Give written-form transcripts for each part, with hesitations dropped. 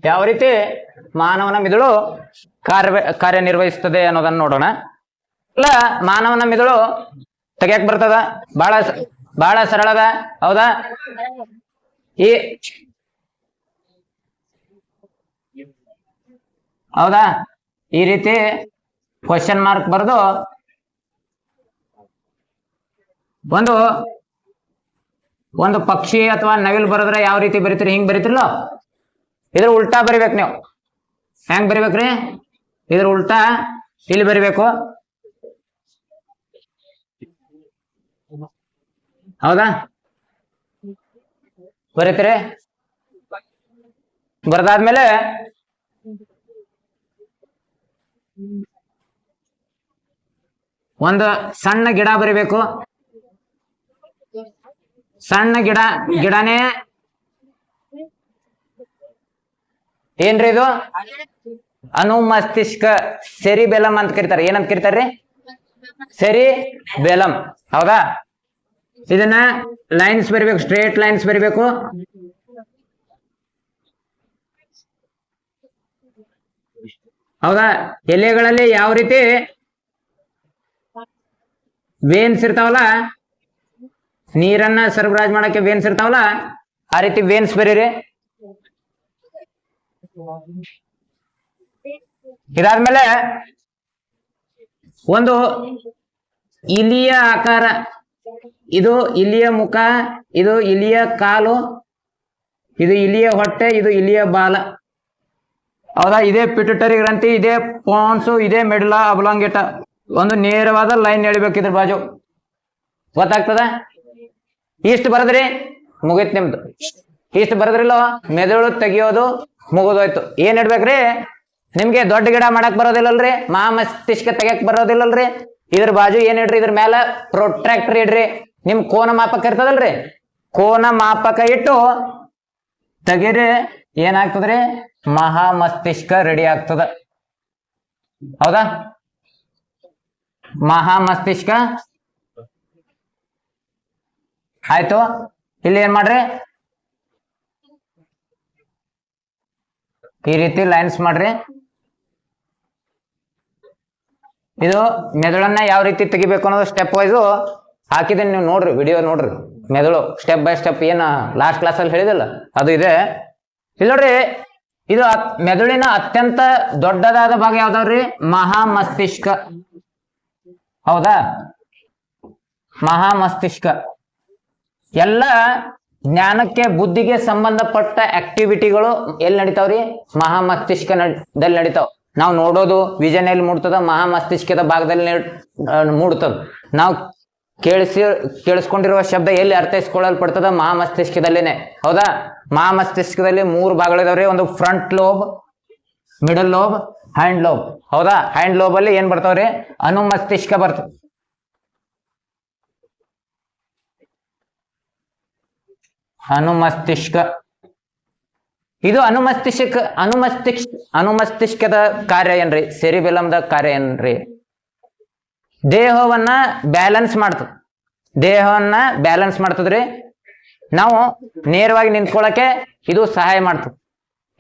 ಯಾವ ರೀತಿ ಮಾನವನ ಮಿದುಳು ಕಾರ್ಯನಿರ್ವಹಿಸ್ತದೆ ಅನ್ನೋದನ್ನ ನೋಡೋಣ. ಇಲ್ಲ ಮಾನವನ ಮಿದುಳು ತೆಗಿಯಕ್ ಬರ್ತದ, ಬಹಳ ಸರಳದ, ಹೌದಾ? ಹೌದಾ? ಈ ರೀತಿ ಕ್ವಶನ್ ಮಾರ್ಕ್ ಬರೆದು ಒಂದು ಪಕ್ಷಿ ಅಥವಾ ನವಿಲ್ ಬರೆದ್ರೆ ಯಾವ ರೀತಿ ಬರೀತೀರಿ? ಹಿಂಗ್ ಬರೀತಿರ್ಲೋ, ಇದ್ರ ಉಲ್ಟಾ ಬರಿಬೇಕು ನೀವು. ಹೆಂಗ್ ಬರಿಬೇಕ್ರಿ? ಇದ್ರ ಉಲ್ಟಾ ಇಲ್ಲಿ ಬರಿಬೇಕು, ಹೌದಾ? ಬರೀತೀರಿ. ಬರ್ದಾದ್ಮೇಲೆ ಒಂದು ಸಣ್ಣ ಗಿಡ ಬರಿಬೇಕು. ಸಣ್ಣ ಗಿಡನೇ ಏನ್ರಿ ಇದು? ಅನುಮಸ್ತಿಷ್ಕ, ಸೆರಿಬೆಲಮ್ ಅಂತ ಕರೀತಾರೆ. ಏನಂತ ಕರೀತಾರ್ರಿ? ಸೆರಿಬೆಲಮ್, ಹೌದಾ? ಇದನ್ನ ಲೈನ್ಸ್ ಬರಿಬೇಕು, ಸ್ಟ್ರೇಟ್ ಲೈನ್ಸ್ ಬರಿಬೇಕು. ಹೌದಾ? ಎಲೆಗಳಲ್ಲಿ ಯಾವ ರೀತಿ ವೇನ್ಸ್ ಇರ್ತಾವಲ್ಲ, ನೀರನ್ನ ಸರಬರಾಜು ಮಾಡಕ್ಕೆ ವೇನ್ಸ್ ಇರ್ತಾವಲ್ಲ, ಆ ರೀತಿ ವೇನ್ಸ್ ಬರೀರಿ. ಇದಾದ್ಮೇಲೆ ಒಂದು ಇಲಿಯ ಆಕಾರ, ಇದು ಇಲಿಯ ಮುಖ, ಇದು ಇಲಿಯ ಕಾಲು, ಇದು ಇಲಿಯ ಹೊಟ್ಟೆ, ಇದು ಇಲಿಯ ಬಾಲ, ಹೌದಾ? ಇದೇ ಪಿಟ್ಯುಟರಿ ಗ್ರಂಥಿ, ಇದೇ ಪಾನ್ಸು, ಇದೇ ಮೆಡುಲಾ ಅಬ್ಲಾಂಗೇಟ. ಒಂದು ನೇರವಾದ ಲೈನ್ ಎಳಿಬೇಕು ಇದ್ರ ಬಾಜು, ಗೊತ್ತಾಗ್ತದ? ಇಷ್ಟು ಬರದ್ರಿ ಮುಗಿತ್ ನಿಮ್ದು. ಇಷ್ಟು ಬರದ್ರಿಲ್ಲ, ಮೆದುಳು ತೆಗಿಯೋದು ಮುಗಿದೋಯ್ತು. ಏನ್ ಇಡ್ಬೇಕ್ರಿ? ನಿಮ್ಗೆ ದೊಡ್ಡ ಗಿಡ ಮಾಡಕ್ ಬರೋದಿಲ್ಲಲ್ರಿ, ಮಹಾಮಸ್ತಿಷ್ಕ ತೆಗಿಯಕ್ ಬರೋದಿಲ್ಲಲ್ರಿ, ಇದ್ರ ಬಾಜು ಏನ್ ಇಡ್ರಿ? ಇದ್ರ ಮೇಲೆ ಪ್ರೊಟ್ರಾಕ್ಟರ್ ಇಡ್ರಿ. ನಿಮ್ ಕೋನ ಮಾಪಕ ಇರ್ತದಲ್ರಿ, ಕೋನ ಮಾಪಕ ಇಟ್ಟು ತೆಗೀರಿ. ಏನಾಗ್ತದ್ರಿ? ಮಹಾಮಸ್ತಿಷ್ಕ ರೆಡಿ ಆಗ್ತದ, ಹೌದಾ? ಮಹಾಮಸ್ತಿಷ್ಕ ಆಯ್ತು. ಇಲ್ಲಿ ಏನ್ ಮಾಡ್ರಿ? ಈ ರೀತಿ ಲೈನ್ಸ್ ಮಾಡ್ರಿ. ಇದು ಮೆದುಳನ್ನ ಯಾವ ರೀತಿ ತೆಗಿಬೇಕು ಅನ್ನೋದು ಸ್ಟೆಪ್ ವೈಸು ಹಾಕಿದ್ದೀನಿ, ನೀವು ನೋಡ್ರಿ, ವಿಡಿಯೋ ನೋಡ್ರಿ. ಮೆದುಳು ಸ್ಟೆಪ್ ಬೈ ಸ್ಟೆಪ್ ಏನ ಲಾಸ್ಟ್ ಕ್ಲಾಸಲ್ಲಿ ಹೇಳಿದಲ್ಲ ಅದು ಇದೆ. ಇಲ್ಲಿ ನೋಡ್ರಿ, ಇದು ಮೆದುಳಿನ ಅತ್ಯಂತ ದೊಡ್ಡದಾದ ಭಾಗ ಯಾವ್ದಾವ್ರಿ? ಮಹಾಮಸ್ತಿಷ್ಕ, ಹೌದಾ? ಮಹಾಮಸ್ತಿಷ್ಕ ಎಲ್ಲ ಜ್ಞಾನಕ್ಕೆ ಬುದ್ಧಿಗೆ ಸಂಬಂಧಪಟ್ಟ ಆಕ್ಟಿವಿಟಿಗಳು ಎಲ್ಲಿ ನಡೀತಾವ್ರಿ? ಮಹಾಮಸ್ತಿಷ್ಕದಲ್ಲಿ ನಡೀತಾವ್. ನಾವು ನೋಡೋದು ವಿಷನ್ ಎಲ್ಲಿ ಮೂಡ್ತದ? ಮಹಾಮಸ್ತಿಷ್ಕದ ಭಾಗದಲ್ಲಿ ಮೂಡ್ತದ. ನಾವು ಕೇಳಿಸ್ಕೊಂಡಿರುವ ಶಬ್ದ ಎಲ್ಲಿ ಅರ್ಥೈಸ್ಕೊಳ್ಳಲ್ಪಡ್ತದ? ಮಹಾಮಸ್ತಿಷ್ಕದಲ್ಲೇನೆ, ಹೌದಾ? ಮಹಾಮಸ್ತಿಷ್ಕದಲ್ಲಿ 3 ಭಾಗಗಳಿದಾವ್ರಿ. ಒಂದು front lobe, middle lobe, hand lobe, ಹೌದಾ? ಹ್ಯಾಂಡ್ ಲೋಬ್ ಅಲ್ಲಿ ಏನ್ ಬರ್ತಾವ್ರಿ? ಅನುಮಸ್ತಿಷ್ಕ ಬರ್ತದೆ. ಅನುಮಸ್ತಿಷ್ಕ ಇದು ಅನುಮಸ್ತಿಷ್ಕದ ಕಾರ್ಯ ಏನ್ರಿ? ಸೆರಿಬೆಲಮ್ದ ಕಾರ್ಯ ಏನ್ರಿ? ದೇಹವನ್ನ ಬ್ಯಾಲೆನ್ಸ್ ಮಾಡ್ತದ್ರಿ. ನಾವು ನೇರವಾಗಿ ನಿಂತ್ಕೊಳ್ಳಕ್ಕೆ ಇದು ಸಹಾಯ ಮಾಡ್ತದೆ.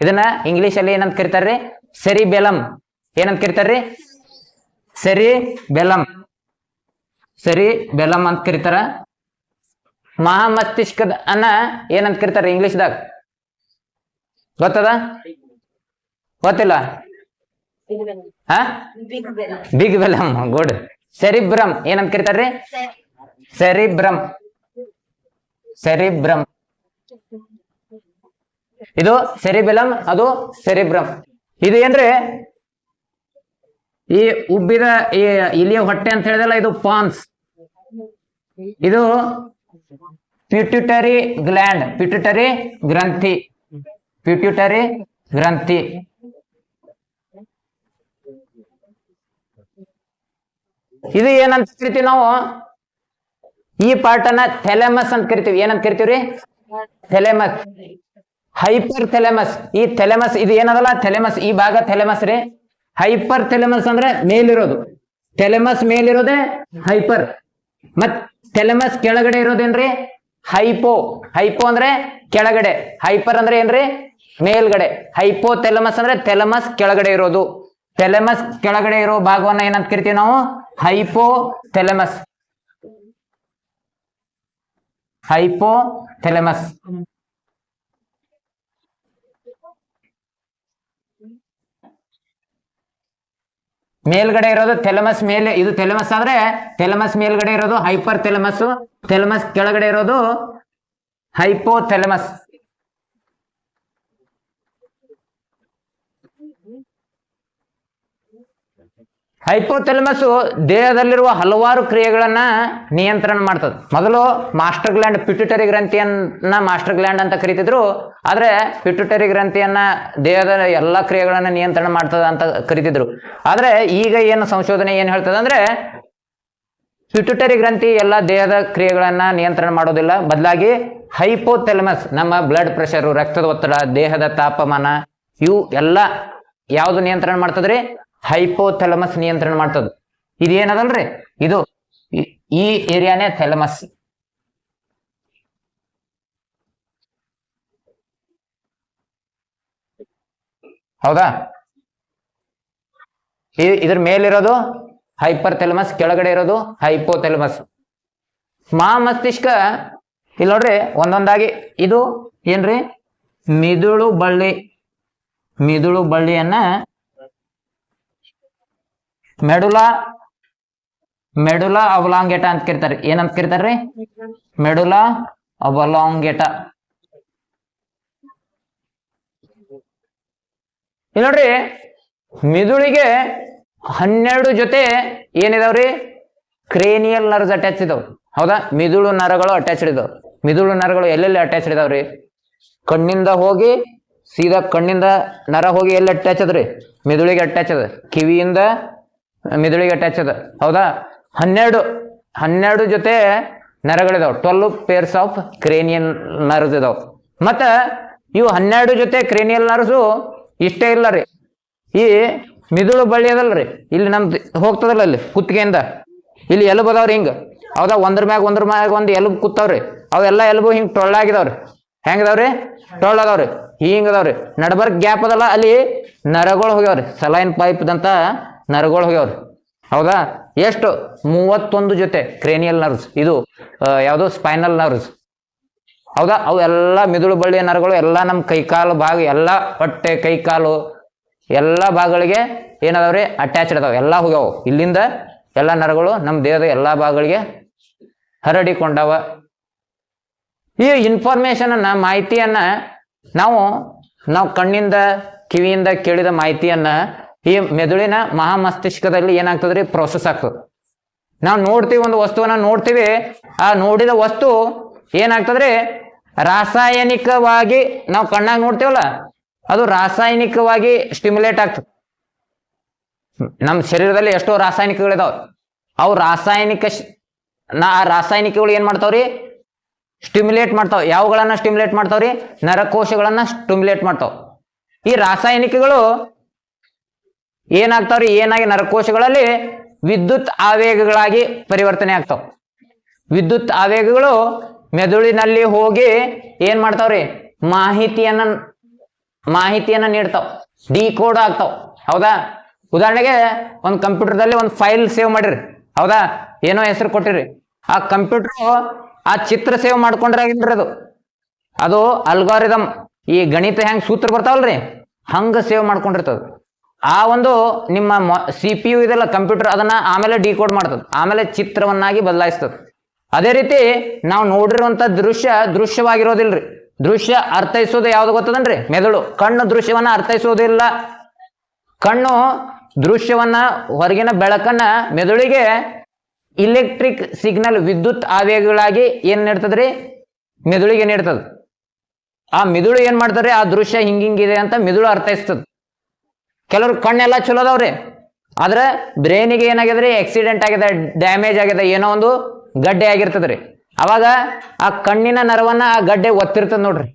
ಇದನ್ನ ಇಂಗ್ಲಿಷ್ ಅಲ್ಲಿ ಏನಂತ ಕರಿತಾರ್ರಿ? ಸೆರಿಬೆಲಮ್. ಏನಂತ ಕರಿತಾರ್ರಿ? ಸೆರಿಬೆಲಮ್ ಅಂತ ಕರಿತಾರ. ಮಹಾಮಸ್ತಿಷ್ಕದ ಅನ್ನ ಏನಂತ ಕರಿತಾರ ಇಂಗ್ಲಿಷ್ದಾಗ? ಗೊತ್ತದ? ಗೊತ್ತಿಲ್ಲ? Big ಬೆಲಮ್, good. ಸೆರಿಬ್ರಮ್ ಏನಂತ ಕರಿತಾರ್ರಿ? ಸೆರಿಬ್ರಮ್. ಇದು ಸೆರಿಬೆಲಮ್, ಅದು ಸೆರಿಬ್ರಮ್. ಇದು ಏನ್ರಿ? ಈ ಉಬ್ಬಿದ ಈ ಇಲಿಯ ಹೊಟ್ಟೆ ಅಂತ ಹೇಳಿದಲ್ಲ, ಇದು ಪಾನ್ಸ್. ಇದು ಪಿಟ್ಯುಟರಿ ಗ್ಲ್ಯಾಂಡ್, ಪಿಟ್ಯುಟರಿ ಗ್ರಂಥಿ. ಇದು ಏನಂತ ಕರಿತೀವಿ ನಾವು? ಈ ಪಾರ್ಟ್ ಅನ್ನ ಥೆಲೆಮಸ್ ಅಂತ ಕರಿತೀವಿ. ಏನಂತ ಕರಿತೀವ್ರಿ? ಥೆಲೆಮಸ್, ಹೈಪರ್ ಥೆಲೆಮಸ್. ಈ ಥೆಲೆಮಸ್ ಇದು ಏನದಲ್ಲ, ಥೆಲೆಮಸ್ ಈ ಭಾಗ ಥೆಲೆಮಸ್ ರೀ. ಹೈಪರ್ ಥೆಲೆಮಸ್ ಅಂದ್ರೆ ಮೇಲಿರೋದು, ಥೆಲೆಮಸ್ ಮೇಲಿರೋದೇ ಹೈಪರ್. ಮತ್ ಥೆಲೆಮಸ್ ಕೆಳಗಡೆ ಇರೋದೇನ್ರಿ? ಹೈಪೋ. ಹೈಪೋ ಅಂದ್ರೆ ಕೆಳಗಡೆ, ಹೈಪರ್ ಅಂದ್ರೆ ಏನ್ರಿ ಮೇಲ್ಗಡೆ. ಹೈಪೋ ಥೆಲಮಸ್ ಅಂದ್ರೆ ಥೆಲಮಸ್ ಕೆಳಗಡೆ ಇರೋದು. ಥೆಲಮಸ್ ಕೆಳಗಡೆ ಇರೋ ಭಾಗವನ್ನ ಏನಂತ ಕರಿತೀವಿ ನಾವು? ಹೈಪೋ ಥೆಲಮಸ್. ಹೈಪೋ ಥೆಲಮಸ್. ಮೇಲ್ಗಡೆ ಇರೋದು ಥೆಲಮಸ್ ಮೇಲೆ, ಇದು ಥೆಲಮಸ್ ಆದ್ರೆ ಥೆಲಮಸ್ ಮೇಲ್ಗಡೆ ಇರೋದು ಹೈಪರ್ ಥೆಲಮಸ್, ಥೆಲಮಸ್ ಕೆಳಗಡೆ ಇರೋದು ಹೈಪೋ ಥೆಲಮಸ್. ಹೈಪೋಥೆಲಮಸ್ ದೇಹದಲ್ಲಿರುವ ಹಲವಾರು ಕ್ರಿಯೆಗಳನ್ನ ನಿಯಂತ್ರಣ ಮಾಡ್ತದೆ. ಮೊದಲು ಮಾಸ್ಟರ್ ಗ್ಲ್ಯಾಂಡ್, ಪಿಟ್ಯುಟರಿ ಗ್ರಂಥಿಯನ್ನ ಮಾಸ್ಟರ್ ಗ್ಲ್ಯಾಂಡ್ ಅಂತ ಕರಿತಿದ್ರು. ಆದ್ರೆ ಪಿಟ್ಯುಟರಿ ಗ್ರಂಥಿಯನ್ನ ದೇಹದ ಎಲ್ಲಾ ಕ್ರಿಯೆಗಳನ್ನ ನಿಯಂತ್ರಣ ಮಾಡ್ತದ ಅಂತ ಕರಿತಿದ್ರು. ಆದ್ರೆ ಈಗ ಏನು ಸಂಶೋಧನೆ ಏನ್ ಹೇಳ್ತದೆ ಅಂದ್ರೆ, ಪಿಟ್ಯುಟರಿ ಗ್ರಂಥಿ ಎಲ್ಲ ದೇಹದ ಕ್ರಿಯೆಗಳನ್ನ ನಿಯಂತ್ರಣ ಮಾಡೋದಿಲ್ಲ. ಬದಲಾಗಿ ಹೈಪೋಥೆಲಮಸ್ ನಮ್ಮ ಬ್ಲಡ್ ಪ್ರೆಷರ್, ರಕ್ತದ ಒತ್ತಡ, ದೇಹದ ತಾಪಮಾನ, ಇವು ಎಲ್ಲ ಯಾವ್ದು ನಿಯಂತ್ರಣ ಮಾಡ್ತದ್ರಿ? ಹೈಪೋಥೆಲಮಸ್ ನಿಯಂತ್ರಣ ಮಾಡ್ತದ. ಇದೇನದಲ್ರಿ, ಇದು ಈ ಏರಿಯಾನೇ ಥೆಲಮಸ್. ಹೌದಾ? ಇದ್ರ ಮೇಲಿರೋದು ಹೈಪರ್ ಥೆಲಮಸ್, ಕೆಳಗಡೆ ಇರೋದು ಹೈಪೋಥೆಲಮಸ್. ಮಸ್ತಿಷ್ಕ ಇಲ್ಲಿ ನೋಡ್ರಿ ಒಂದೊಂದಾಗಿ. ಇದು ಏನ್ರಿ? ಮಿದುಳು ಬಳ್ಳಿ. ಮಿದುಳು ಬಳ್ಳಿಯನ್ನ ಮೆಡುಲಾ ಅವಲಾಂಗೇಟ ಅಂತ ಕರಿತಾರೆ. ಏನಂತ ಕರಿತಾರ್ರಿ? ಮೆಡುಲಾ ಅವಲಾಂಗೇಟ. ಇಲ್ಲಿ ನೋಡ್ರಿ, ಮಿದುಳಿಗೆ 12 ಜೊತೆ ಏನಿದಾವ್ರಿ? ಕ್ರೇನಿಯಲ್ ನರ್ವ್ಸ್ ಅಟ್ಯಾಚ್ ಇದಾವ್. ಹೌದಾ? ಮಿದುಳು ನರಗಳು ಅಟ್ಯಾಚ್ಡ್ ಇದಾವ್. ಮಿದುಳು ನರಗಳು ಎಲ್ಲೆಲ್ಲಿ ಅಟ್ಯಾಚ್ಡ್ ಇದಾವ್ರಿ? ಕಣ್ಣಿಂದ ಹೋಗಿ ಸೀದಾ ಕಣ್ಣಿಂದ ನರ ಹೋಗಿ ಎಲ್ಲಿ ಅಟ್ಯಾಚ್ ಅದ್ರಿ? ಮಿದುಳಿಗೆ ಅಟ್ಯಾಚ್ ಅದ. ಕಿವಿಯಿಂದ ಮಿದುಳಿಗೆ ಅಟ್ಯಾಚ್ ಅದ. ಹೌದಾ? 12 ಜೊತೆ ನರಗಳಿದಾವ್. 12 ಪೇರ್ಸ್ ಆಫ್ ಕ್ರೇನಿಯಲ್ ನರ್ವ್ಸ್ ಇದಾವ್. ಮತ್ತ ಇವು 12 ಜೊತೆ ಕ್ರೇನಿಯಲ್ ನರ್ವ್ಸು ಇಷ್ಟೇ ಇಲ್ಲ ರೀ. ಈ ಮಿದುಳು ಬಳ್ಳಿ ಅದಲ್ರಿ, ಇಲ್ಲಿ ನಮ್ದು ಹೋಗ್ತದಲ್ಲ, ಅಲ್ಲಿ ಕುತ್ತಿಗೆಯಿಂದ ಇಲ್ಲಿ ಎಲುಬು ಅದಾವ್ರಿ ಹಿಂಗ. ಹೌದಾ? ಒಂದ್ರ ಮ್ಯಾಗ ಒಂದು ಎಲುಬು ಕೂತಾವ್ರಿ. ಅವೆಲ್ಲ ಎಲುಬು ಹಿಂಗ್ ಟೊಳ್ಳಾಗಿದಾವ್ರಿ. ಹೆಂಗದಾವ್ರಿ? ಟೊಳ್ಳದಾವ್ರಿ, ಹಿಂಗ ಅದಾವ್ರಿ. ನಡ್ಬರ್ಕ್ ಗ್ಯಾಪ್ ಅದಲ್ಲ, ಅಲ್ಲಿ ನರಗಳು ಹೋಗ್ಯಾವ್ರಿ. ಸಲೈನ್ ಪೈಪ್ದಂತ ನರಗಳು ಹೋಗ್ಯಾವ್ರಿ. ಹೌದಾ? ಎಷ್ಟು? 31 ಜೊತೆ ಕ್ರೇನಿಯಲ್ ನರ್ವ್ಸ್. ಇದು ಯಾವುದು? Spinal nerves. ಹೌದಾ? ಅವು ಎಲ್ಲ ಮಿದುಳು ಬಳ್ಳಿಯ ನರಗಳು ಎಲ್ಲ ನಮ್ಮ ಕೈಕಾಲು ಭಾಗ, ಎಲ್ಲ ಹೊಟ್ಟೆ, ಕೈಕಾಲು ಎಲ್ಲ ಭಾಗಗಳಿಗೆ ಏನದಾವ್ರಿ? ಅಟ್ಯಾಚ್ಡ್ ಅದಾವ. ಎಲ್ಲ ಹೋಗ್ಯಾವ. ಇಲ್ಲಿಂದ ಎಲ್ಲ ನರಗಳು ನಮ್ಮ ದೇಹದ ಎಲ್ಲಾ ಭಾಗಗಳಿಗೆ ಹರಡಿಕೊಂಡವ. ಈ ಇನ್ಫಾರ್ಮೇಶನ್ ಅನ್ನ, ಮಾಹಿತಿಯನ್ನ ನಾವು ಕಣ್ಣಿಂದ ಕಿವಿಯಿಂದ ಕೇಳಿದ ಮಾಹಿತಿಯನ್ನ ಈ ಮೆದುಳಿನ ಮಹಾಮಸ್ತಿಷ್ಕದಲ್ಲಿ ಏನಾಗ್ತದ್ರಿ? ಪ್ರೋಸೆಸ್ ಆಗ್ತದೆ. ನಾವು ನೋಡ್ತೀವಿ, ಒಂದು ವಸ್ತುವನ್ನ ನೋಡ್ತೀವಿ, ಆ ನೋಡಿದ ವಸ್ತು ಏನಾಗ್ತದ್ರಿ? ರಾಸಾಯನಿಕವಾಗಿ ನಾವು ಕಣ್ಣಾಗ ನೋಡ್ತೀವಲ್ಲ, ಅದು ರಾಸಾಯನಿಕವಾಗಿ ಸ್ಟಿಮ್ಯುಲೇಟ್ ಆಗ್ತದೆ. ನಮ್ಮ ಶರೀರದಲ್ಲಿ ಎಷ್ಟೋ ರಾಸಾಯನಿಕಗಳಿದಾವ. ಅವು ರಾಸಾಯನಿಕಗಳು ಏನ್ ಮಾಡ್ತಾವ್ರಿ? ಸ್ಟಿಮ್ಯುಲೇಟ್ ಮಾಡ್ತಾವ. ಯಾವುಗಳನ್ನ ಸ್ಟಿಮ್ಯುಲೇಟ್ ಮಾಡ್ತಾವ್ರಿ? ನರಕೋಶಗಳನ್ನ ಸ್ಟಿಮ್ಯುಲೇಟ್ ಮಾಡ್ತಾವ. ಈ ರಾಸಾಯನಿಕಗಳು ಏನಾಗ್ತಾವ್ರಿ? ಏನಾಗಿ ನರಕೋಶಗಳಲ್ಲಿ ವಿದ್ಯುತ್ ಆವೇಗಗಳಾಗಿ ಪರಿವರ್ತನೆ ಆಗ್ತಾವ. ವಿದ್ಯುತ್ ಆವೇಗಗಳು ಮೆದುಳಿನಲ್ಲಿ ಹೋಗಿ ಏನ್ ಮಾಡ್ತಾವ್ರಿ? ಮಾಹಿತಿಯನ್ನ ನೀಡ್ತಾವ, ಡಿಕೋಡ್ ಆಗ್ತಾವ. ಹೌದಾ? ಉದಾಹರಣೆಗೆ ಒಂದು ಕಂಪ್ಯೂಟರ್ದಲ್ಲಿ ಒಂದು ಫೈಲ್ ಸೇವ್ ಮಾಡಿರಿ. ಹೌದಾ? ಏನೋ ಹೆಸರು ಕೊಟ್ಟಿರಿ. ಆ ಕಂಪ್ಯೂಟರ್ ಆ ಚಿತ್ರ ಸೇವ್ ಮಾಡ್ಕೊಂಡ್ರಾಗಿಲ್ರಿ, ಅದು ಅಲ್ಗಾರಿದಮ್. ಈ ಗಣಿತ ಹೆಂಗ್ ಸೂತ್ರ ಬರ್ತಾವಲ್ರಿ, ಹಂಗ ಸೇವ್ ಮಾಡ್ಕೊಂಡಿರ್ತದ. ಆ ಒಂದು ನಿಮ್ಮ CPU ಇದೆಲ್ಲ ಕಂಪ್ಯೂಟರ್, ಅದನ್ನ ಆಮೇಲೆ ಡಿಕೋಡ್ ಮಾಡ್ತದೆ, ಆಮೇಲೆ ಚಿತ್ರವನ್ನಾಗಿ ಬದಲಾಯಿಸ್ತದೆ. ಅದೇ ರೀತಿ ನಾವು ನೋಡಿರುವಂತ ದೃಶ್ಯವಾಗಿರೋದಿಲ್ರಿ. ದೃಶ್ಯ ಅರ್ಥೈಸೋದು ಯಾವ್ದು ಗೊತ್ತದನ್ರಿ? ಮೆದುಳು. ಕಣ್ಣು ದೃಶ್ಯವನ್ನ ಅರ್ಥೈಸೋದಿಲ್ಲ. ಕಣ್ಣು ದೃಶ್ಯವನ್ನ, ಹೊರಗಿನ ಬೆಳಕನ್ನ ಮೆದುಳಿಗೆ ಇಲೆಕ್ಟ್ರಿಕ್ ಸಿಗ್ನಲ್, ವಿದ್ಯುತ್ ಆವೇಗಗಳಾಗಿ ಏನ್ ನೀಡ್ತದ್ರಿ? ಮೆದುಳಿಗೆ ನೀಡ್ತದ. ಆ ಮೆದುಳು ಏನ್ ಮಾಡ್ತಾರೆ? ಆ ದೃಶ್ಯ ಹಿಂಗಿಂಗಿದೆ ಅಂತ ಮೆದುಳು ಅರ್ಥೈಸ್ತದ. ಕೆಲವ್ರು ಕಣ್ಣೆಲ್ಲ ಚಲೋದವ್ರಿ, ಆದ್ರೆ ಬ್ರೈನಿಗೆ ಏನಾಗಿದ್ರಿ? ಆಕ್ಸಿಡೆಂಟ್ ಆಗಿದೆ, ಡ್ಯಾಮೇಜ್ ಆಗಿದೆ, ಏನೋ ಒಂದು ಗಡ್ಡೆ ಆಗಿರ್ತದ್ರಿ. ಅವಾಗ ಆ ಕಣ್ಣಿನ ನರವನ್ನ ಆ ಗಡ್ಡೆ ಒತ್ತಿರ್ತದ ನೋಡ್ರಿ.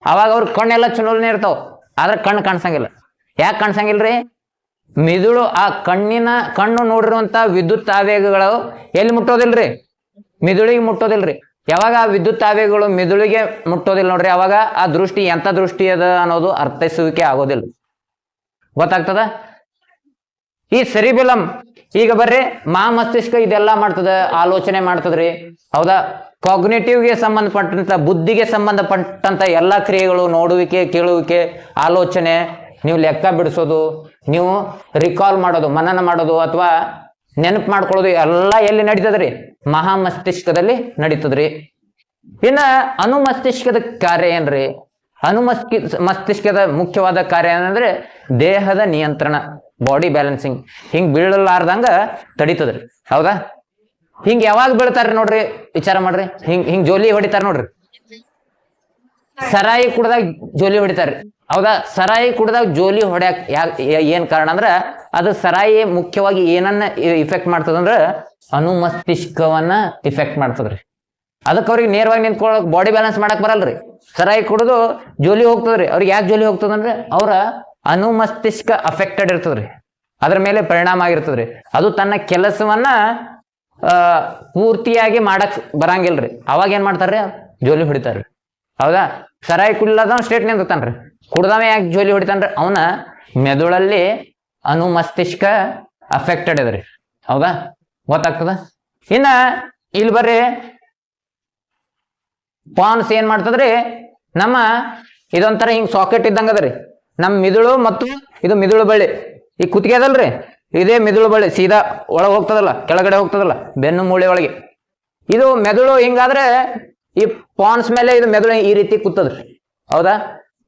ಅವಾಗ ಅವ್ರ ಕಣ್ಣೆಲ್ಲ ಚಲೋನೇ ಇರ್ತಾವ, ಆದ್ರೆ ಕಣ್ಣು ಕಾಣಿಸಂಗಿಲ್ಲ. ಯಾಕೆ ಕಾಣಿಸಂಗಿಲ್ರಿ? ಮಿದುಳು ಆ ಕಣ್ಣು ನೋಡಿರುವಂತ ವಿದ್ಯುತ್ ಆವೇಗಗಳು ಎಲ್ಲಿ ಮುಟ್ಟೋದಿಲ್ರಿ? ಮಿದುಳಿಗೆ ಮುಟ್ಟೋದಿಲ್ರಿ. ಯಾವಾಗ ಆ ವಿದ್ಯುತ್ ಆವೇಗಗಳು ಮಿದುಳಿಗೆ ಮುಟ್ಟೋದಿಲ್ಲ ನೋಡ್ರಿ, ಅವಾಗ ಆ ದೃಷ್ಟಿ ಎಂತ ದೃಷ್ಟಿ ಅದ ಅನ್ನೋದು ಅರ್ಥೈಸುವಿಕೆ ಆಗೋದಿಲ್ಲ. ಗೊತ್ತಾಗ್ತದ? ಈ ಸೆರಿಬೆಲಮ್ ಈಗ ಬರ್ರಿ ಮಸ್ತಿಷ್ಕ ಇದೆಲ್ಲ ಮಾಡ್ತದ, ಆಲೋಚನೆ ಮಾಡ್ತದ್ರಿ. ಹೌದಾ? ಕಾಗ್ನೇಟಿವ್ಗೆ ಸಂಬಂಧಪಟ್ಟಂತ, ಬುದ್ಧಿಗೆ ಸಂಬಂಧಪಟ್ಟಂತ ಎಲ್ಲಾ ಕ್ರಿಯೆಗಳು, ನೋಡುವಿಕೆ, ಕೇಳುವಿಕೆ, ಆಲೋಚನೆ, ನೀವು ಲೆಕ್ಕ ಬಿಡಿಸೋದು, ನೀವು ರಿಕಾಲ್ ಮಾಡೋದು, ಮನನ ಮಾಡೋದು ಅಥವಾ ನೆನಪು ಮಾಡ್ಕೊಳ್ಳೋದು ಎಲ್ಲ ಎಲ್ಲಿ ನಡೀತದ್ರಿ? ಮಸ್ತಿಷ್ಕದಲ್ಲಿ ನಡೀತದ್ರಿ. ಇನ್ನ ಅನುಮಸ್ತಿಷ್ಕದ ಕಾರ್ಯ ಏನ್ರಿ? ಮಸ್ತಿಷ್ಕದ ಮುಖ್ಯವಾದ ಕಾರ್ಯ ಏನಂದ್ರೆ ದೇಹದ ನಿಯಂತ್ರಣ, ಬಾಡಿ ಬ್ಯಾಲೆನ್ಸಿಂಗ್. ಹಿಂಗ್ ಬೀಳಲಾರ್ದಂಗ ತಡೀತದ್ರಿ. ಹೌದಾ? ಹಿಂಗ್ ಯಾವಾಗ ಬೀಳ್ತಾರ್ರಿ ನೋಡ್ರಿ, ವಿಚಾರ ಮಾಡ್ರಿ. ಹಿಂಗ್ ಜೋಲಿ ಹೊಡಿತಾರ ನೋಡ್ರಿ, ಸರಾಯಿ ಕುಡ್ದಾಗ ಜೋಲಿ ಹೊಡಿತಾರ್ರಿ. ಹೌದಾ? ಸರಾಯಿ ಕುಡ್ದಾಗ ಜೋಲಿ ಹೊಡ್ಯಾಕ್ ಏನ್ ಕಾರಣ ಅಂದ್ರ ಅದು ಸರಾಯಿ ಮುಖ್ಯವಾಗಿ ಏನನ್ನ ಇಫೆಕ್ಟ್ ಮಾಡ್ತದಂದ್ರ ಅನುಮಸ್ತಿಷ್ಕವನ್ನ ಇಫೆಕ್ಟ್ ಮಾಡ್ತದ್ರಿ. ಅದಕ್ಕೆ ಅವ್ರಿಗೆ ನೇರವಾಗಿ ನಿಂತ್ಕೊಳಕ್, ಬಾಡಿ ಬ್ಯಾಲೆನ್ಸ್ ಮಾಡಕ್ ಬರಲ್ರಿ. ಸರಾಯಿ ಕುಡಿದು ಜೋಲಿ ಹೋಗ್ತದ್ರಿ. ಅವ್ರಿಗೆ ಯಾಕೆ ಜೋಲಿ ಹೋಗ್ತದಂದ್ರೆ ಅವ್ರ ಅನುಮಸ್ತಿಷ್ಕ ಅಫೆಕ್ಟೆಡ್ ಇರ್ತದ್ರಿ, ಅದ್ರ ಮೇಲೆ ಪರಿಣಾಮ ಆಗಿರ್ತದ್ರಿ. ಅದು ತನ್ನ ಕೆಲಸವನ್ನ ಪೂರ್ತಿಯಾಗಿ ಮಾಡಕ್ ಬರಂಗಿಲ್ರಿ. ಅವಾಗ ಏನ್ ಮಾಡ್ತಾರ್ರಿ? ಜೋಲಿ ಹೊಡಿತಾರ್ರಿ. ಹೌದಾ? ಸರಾಯಿ ಕುಡಿಲಾದ ಸ್ಟೇಟ್ ನಿಂತಾನ್ರಿ, ಕುಡ್ದವ ಯಾಕೆ ಜೋಲಿ ಹೊಡಿತಾನ್ರಿ? ಅವನ ಮೆದುಳಲ್ಲಿ ಅನುಮಸ್ತಿಷ್ಕ ಅಫೆಕ್ಟೆಡ್ ಇದ್ರಿ. ಹೌದಾ? ಗೊತ್ತಾಗ್ತದ? ಇನ್ನ ಇಲ್ಲಿ ಬರ್ರಿ, ಪಾನ್ಸ್ ಏನ್ ಮಾಡ್ತದ್ರಿ? ನಮ್ಮ ಇದೊಂಥರ ಹಿಂಗ್ ಸಾಕೆಟ್ ಇದ್ದಂಗ ಅದರಿ. ನಮ್ಮ ಮಿದುಳು ಮತ್ತು ಇದು ಮಿದುಳು ಬಳ್ಳಿ, ಈ ಕುತ್ತಿಗೆ ಅದಲ್ರಿ, ಇದೇ ಮಿದುಳು ಬಳ್ಳಿ ಸೀದಾ ಒಳಗೆ ಹೋಗ್ತದಲ್ಲ, ಕೆಳಗಡೆ ಹೋಗ್ತದಲ್ಲ, ಬೆನ್ನು ಮೂಳೆ ಒಳಗೆ. ಇದು ಮೆದುಳು ಹಿಂಗಾದ್ರೆ ಈ ಪಾನ್ಸ್ ಮೇಲೆ ಇದು ಮೆದುಳು ಈ ರೀತಿ ಕೂತದ್ರಿ. ಹೌದಾ?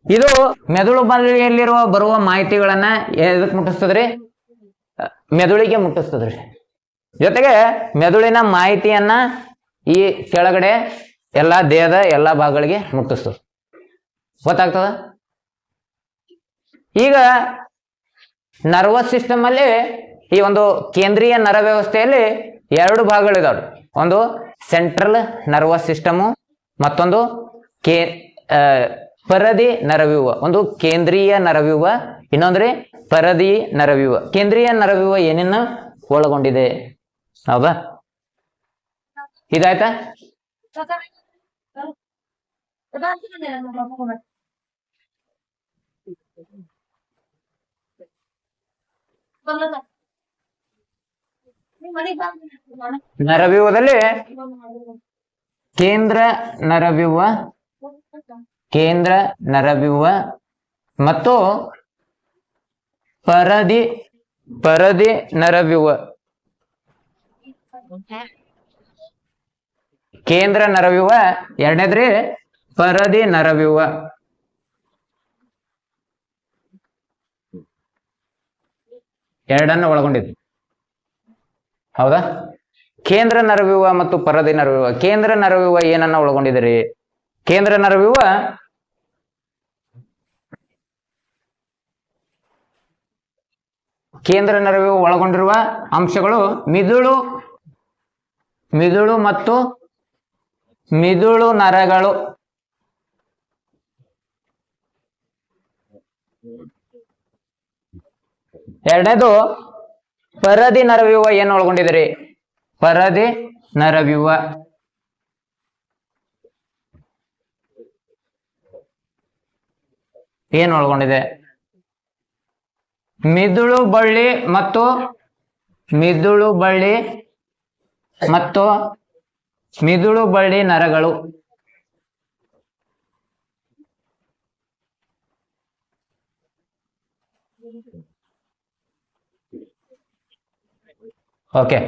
ಇದು ಮೆದುಳು ಬಳ್ಳಿಯಲ್ಲಿರುವ ಬರುವ ಮಾಹಿತಿಗಳನ್ನ ಎದಕ್ ಮುಟ್ಟಿಸ್ತದ್ರಿ? ಮೆದುಳಿಗೆ ಮುಟ್ಟಿಸ್ತದ್ರಿ. ಜೊತೆಗೆ ಮೆದುಳಿನ ಮಾಹಿತಿಯನ್ನ ಈ ಕೆಳಗಡೆ ಎಲ್ಲಾ ದೇಹದ ಎಲ್ಲಾ ಭಾಗಗಳಿಗೆ ಮುಟ್ಟಿಸ್ತದೆ. ಗೊತ್ತಾಗ್ತದ? ಈಗ ನರ್ವಸ್ ಸಿಸ್ಟಮ್ ಅಲ್ಲಿ, ಈ ಒಂದು ಕೇಂದ್ರೀಯ ನರ ವ್ಯವಸ್ಥೆಯಲ್ಲಿ 2 ಭಾಗಗಳಿದಾವ್ರಿ. ಒಂದು ಸೆಂಟ್ರಲ್ ನರ್ವಸ್ ಸಿಸ್ಟಮು, ಮತ್ತೊಂದು ಪರದಿ ನರವ್ಯೂಹ. ಒಂದು ಕೇಂದ್ರೀಯ ನರವ್ಯೂಹ, ಇನ್ನೊಂದ್ರಿ ಪರದಿ ನರವ್ಯೂಹ. ಕೇಂದ್ರೀಯ ನರವ್ಯೂಹ ಏನನ್ನ ಒಳಗೊಂಡಿದೆ? ಹೌದಾ? ಇದಾಯ್ತಾ? ನರವ್ಯೂಹದಲ್ಲಿ ಕೇಂದ್ರ ನರವ್ಯೂಹ ಮತ್ತು ಪರದಿ ನರವ್ಯೂಹ. ಕೇಂದ್ರ ನರವ್ಯೂಹ, ಎರಡನೇದ್ರಿ ಪರದಿ ನರವ್ಯೂಹ. ಎರಡನ್ನು ಒಳಗೊಂಡಿದೆ. ಹೌದಾ? ಕೇಂದ್ರ ನರವ್ಯೂಹ ಮತ್ತು ಪರದಿ ನರವ್ಯೂಹ. ಕೇಂದ್ರ ನರವ್ಯೂಹ ಏನನ್ನ ಒಳಗೊಂಡಿದೆ? ಕೇಂದ್ರ ನರವ್ಯೂಹ ಒಳಗೊಂಡಿರುವ ಅಂಶಗಳು ಮಿದುಳು ಮತ್ತು ಮಿದುಳು ನರಗಳು. ಎರಡನೇದು ಪರದಿ ನರವ್ಯೂಹ ಏನು ಒಳಗೊಂಡಿದೆ? ಪರದಿ ನರವ್ಯೂಹ ಏನು ಒಳಗೊಂಡಿದೆ? ಮಿದುಳು ಬಳ್ಳಿ ಮತ್ತು ಮಿದುಳು ಬಳ್ಳಿ ನರಗಳು. ಓಕೆ.